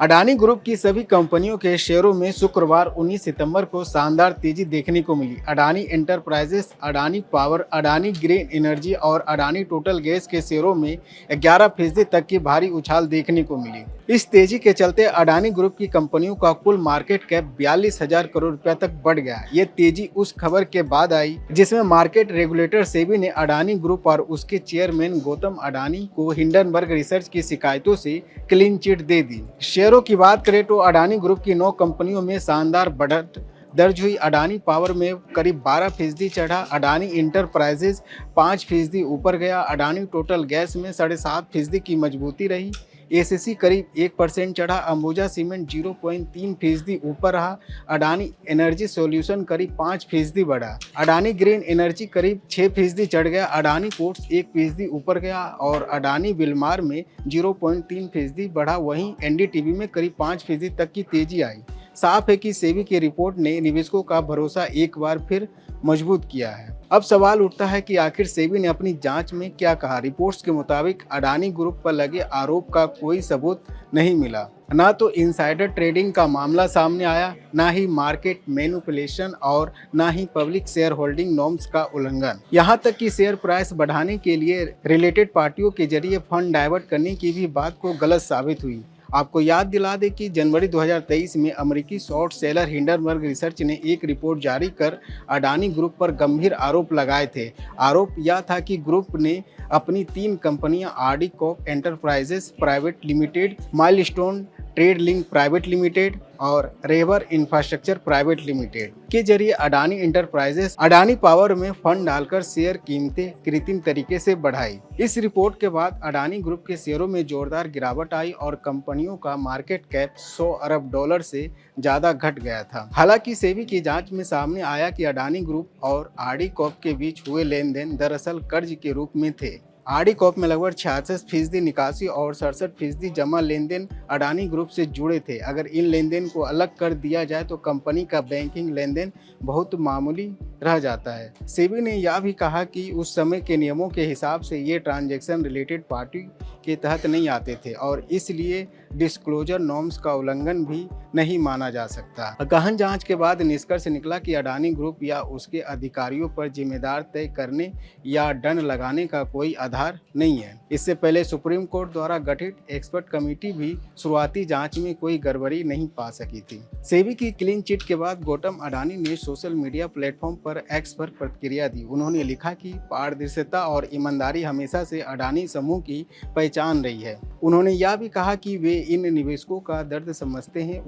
Adani group की सभी कंपनियों के शेयरों में शुक्रवार 19 सितंबर को शानदार तेजी देखने को मिली। Adani enterprises, Adani power, Adani green energy और अडानी टोटल गैस के शेयरों में 11% तक की भारी उछाल देखने को मिली। इस तेजी के चलते अडानी ग्रुप की कंपनियों का कुल मार्केट कैप 42,000 करोड़ रुपए तक बढ़ गया। ये तेजी उस खबर के बाद आई जिसमें मार्केट रेगुलेटर सेबी ने अडानी ग्रुप और उसके चेयरमैन गौतम अडानी को हिंडनबर्ग रिसर्च की शिकायतों से क्लीन चिट दे दी। शेयरों की बात करें तो अडानी ग्रुप की 9 कंपनियों में शानदार बढ़त दर्ज हुई। अडानी पावर में करीब 12% चढ़ा, अडानी इंटरप्राइजेज 5% ऊपर गया, अडानी टोटल गैस में 7.5% की मजबूती रही, एसीसी करीब 1% चढ़ा, अंबुजा सीमेंट 0.3% ऊपर रहा, अडानी एनर्जी सॉल्यूशन करीब 5% बढ़ा, अडानी ग्रीन एनर्जी करीब 6% चढ़ गया, अडानी पोर्ट्स 1% ऊपर गया और अडानी विलमार में 0.3% बढ़ा। वहीं एनडीटीवी में करीब 5% तक की तेजी आई। साफ है कि सेबी की रिपोर्ट ने निवेशकों का भरोसा एक बार फिर मजबूत किया है। अब सवाल उठता है कि आखिर सेबी ने अपनी जांच में क्या कहा। रिपोर्ट्स के मुताबिक अडानी ग्रुप पर लगे आरोप का कोई सबूत नहीं मिला। ना तो इनसाइडर ट्रेडिंग का मामला सामने आया, ना ही मार्केट मैनिपुलेशन और ना ही पब्लिक शेयर होल्डिंग नॉर्म्स का उल्लंघन। यहाँ तक कि शेयर प्राइस बढ़ाने के लिए रिलेटेड पार्टियों के जरिए फंड डाइवर्ट करने की भी बात को गलत साबित हुई। आपको याद दिला दें कि जनवरी 2023 में अमेरिकी शॉर्ट सेलर हिंडनबर्ग रिसर्च ने एक रिपोर्ट जारी कर अडानी ग्रुप पर गंभीर आरोप लगाए थे। आरोप यह था कि ग्रुप ने अपनी 3 कंपनियां RD Corp enterprises private limited, milestone trade link private limited और रेवर इंफ्रास्ट्रक्चर प्राइवेट लिमिटेड के जरिए अडानी एंटरप्राइजेस अडानी पावर में फंड डालकर शेयर कीमतें कृत्रिम तरीके से बढ़ाई। इस रिपोर्ट के बाद अडानी ग्रुप के शेयरों में जोरदार गिरावट आई और कंपनियों का मार्केट कैप 100 अरब डॉलर से ज्यादा घट गया था। हालांकि सेबी की जांच में सामने आया कि अडानी ग्रुप और आरडी कॉर्प के बीच हुए लेन देन दरअसल कर्ज के रूप में थे। आरडी कॉर्प में लगभग 66% निकासी और 67% जमा लेन देन अडानी ग्रुप से जुड़े थे। अगर इन लेन देन को अलग कर दिया जाए तो कंपनी का बैंकिंग लेन देन बहुत मामूली रह जाता है। सेबी ने यह भी कहा कि उस समय के नियमों के हिसाब से ये ट्रांजैक्शन रिलेटेड पार्टी के तहत नहीं आते थे और इसलिए डिस्क्लोजर नॉर्म्स का उल्लंघन भी नहीं माना जा सकता। गहन जांच के बाद निष्कर्ष निकला कि अडानी ग्रुप या उसके अधिकारियों पर जिम्मेदार तय करने या दंड लगाने का कोई आधार नहीं है। इससे पहले सुप्रीम कोर्ट द्वारा गठित एक्सपर्ट कमेटी भी शुरुआती जांच में कोई गड़बड़ी नहीं पा सकी थी। सेबी की क्लीन चिट के बाद गौतम अडानी ने सोशल मीडिया प्लेटफॉर्म पर एक्स पर प्रतिक्रिया दी। उन्होंने लिखा कि पारदर्शिता और ईमानदारी हमेशा से अडानी समूह की पहचान रही है। उन्होंने यह भी कहा कि वे इन निवेशकों का दर्द समझते हैं,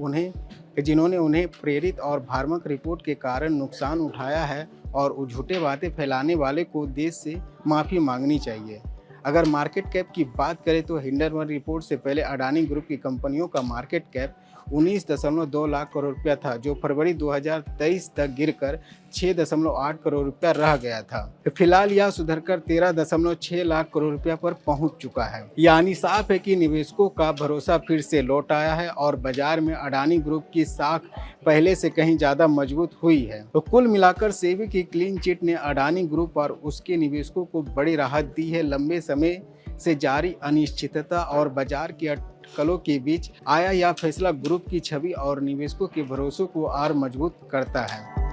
जिन्होंने उन्हें प्रेरित और भ्रामक रिपोर्ट के कारण नुकसान उठाया है और झूठे बातें फैलाने वाले को देश से माफ़ी मांगनी चाहिए। अगर मार्केट कैप की बात करें तो हिंडनबर्ग रिपोर्ट से पहले अडानी ग्रुप की कंपनियों का मार्केट कैप 19.2 लाख करोड़ रुपया था, जो फरवरी 2023 तक गिरकर 6.8 करोड़ रुपया रह गया था। फिलहाल यह सुधरकर 13.6 लाख करोड़ रुपया पर पहुंच चुका है। यानी साफ है कि निवेशकों का भरोसा फिर से लौट आया है और बाजार में अडानी ग्रुप की साख पहले से कहीं ज्यादा मजबूत हुई है। तो कुल मिलाकर सेबी की क्लीन चिट ने अडानी ग्रुप और उसके निवेशकों को बड़ी राहत दी है। लंबे समय से जारी अनिश्चितता और बाजार की अटकलों के बीच आया यह फैसला ग्रुप की छवि और निवेशकों के भरोसे को और मजबूत करता है।